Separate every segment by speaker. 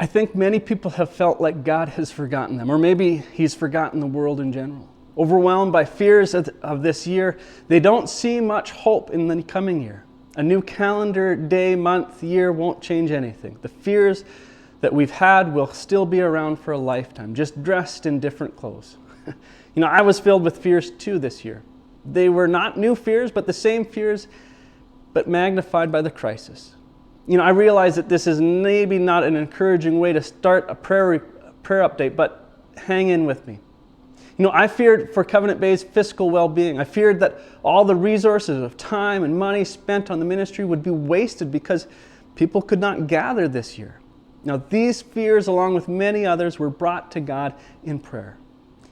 Speaker 1: I think many people have felt like God has forgotten them, or maybe He's forgotten the world in general. Overwhelmed by fears of this year, they don't see much hope in the coming year. A new calendar, day, month, year won't change anything. The fears that we've had will still be around for a lifetime, just dressed in different clothes. I was filled with fears too this year. They were not new fears, but the same fears, but magnified by the crisis. I realize that this is maybe not an encouraging way to start a prayer update, but hang in with me. I feared for Covenant Bay's fiscal well-being. I feared that all the resources of time and money spent on the ministry would be wasted because people could not gather this year. Now, these fears, along with many others, were brought to God in prayer.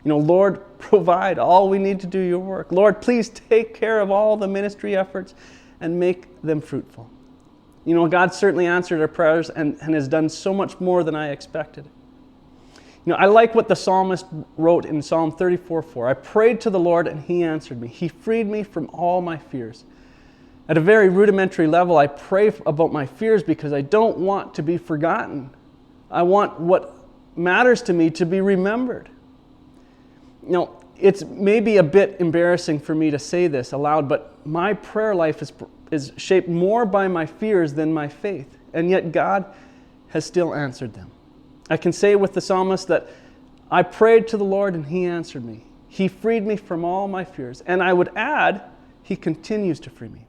Speaker 1: Lord, provide all we need to do your work. Lord, please take care of all the ministry efforts and make them fruitful. God certainly answered our prayers and has done so much more than I expected. I like what the psalmist wrote in Psalm 34:4. I prayed to the Lord and He answered me. He freed me from all my fears. At a very rudimentary level, I pray about my fears because I don't want to be forgotten. I want what matters to me to be remembered. It's maybe a bit embarrassing for me to say this aloud, but my prayer life is shaped more by my fears than my faith, and yet God has still answered them. I can say with the psalmist that I prayed to the Lord and He answered me. He freed me from all my fears, and I would add, He continues to free me.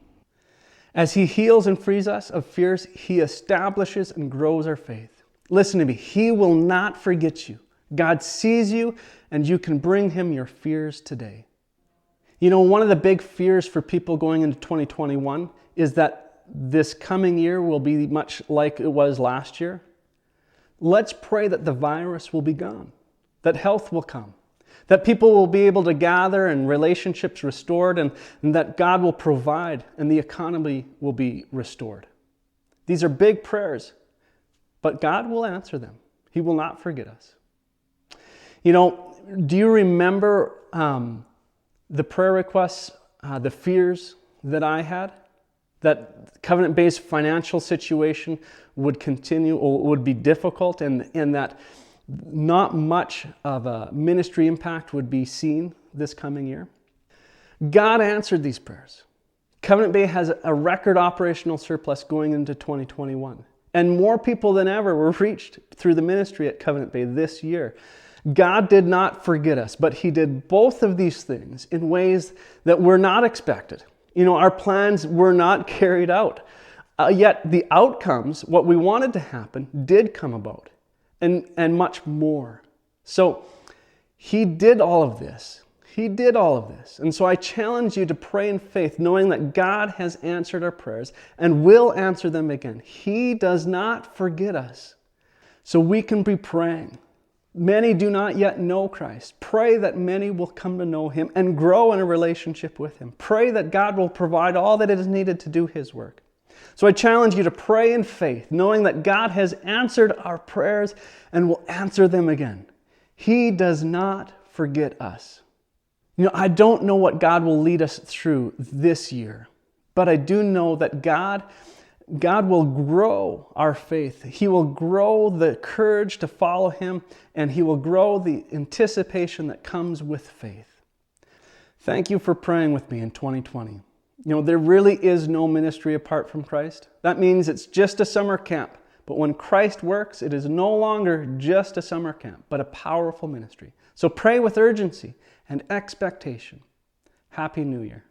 Speaker 1: As He heals and frees us of fears, He establishes and grows our faith. Listen to me, He will not forget you. God sees you, and you can bring Him your fears today. One of the big fears for people going into 2021 is that this coming year will be much like it was last year. Let's pray that the virus will be gone, that health will come, that people will be able to gather and relationships restored, and that God will provide and the economy will be restored. These are big prayers, but God will answer them. He will not forget us. Do you remember the prayer requests, the fears that I had? That Covenant Bay's financial situation would continue or would be difficult, and that not much of a ministry impact would be seen this coming year. God answered these prayers. Covenant Bay has a record operational surplus going into 2021, and more people than ever were reached through the ministry at Covenant Bay this year. God did not forget us, but He did both of these things in ways that were not expected. Our plans were not carried out. Yet the outcomes, what we wanted to happen, did come about, and much more. So He did all of this. He did all of this. And so I challenge you to pray in faith, knowing that God has answered our prayers and will answer them again. He does not forget us. So we can be praying. Many do not yet know Christ. Pray that many will come to know Him and grow in a relationship with Him. Pray that God will provide all that is needed to do His work. So I challenge you to pray in faith, knowing that God has answered our prayers and will answer them again. He does not forget us. I don't know what God will lead us through this year, but I do know that God will grow our faith. He will grow the courage to follow Him, and He will grow the anticipation that comes with faith. Thank you for praying with me in 2020. There really is no ministry apart from Christ. That means it's just a summer camp. But when Christ works, it is no longer just a summer camp, but a powerful ministry. So pray with urgency and expectation. Happy New Year.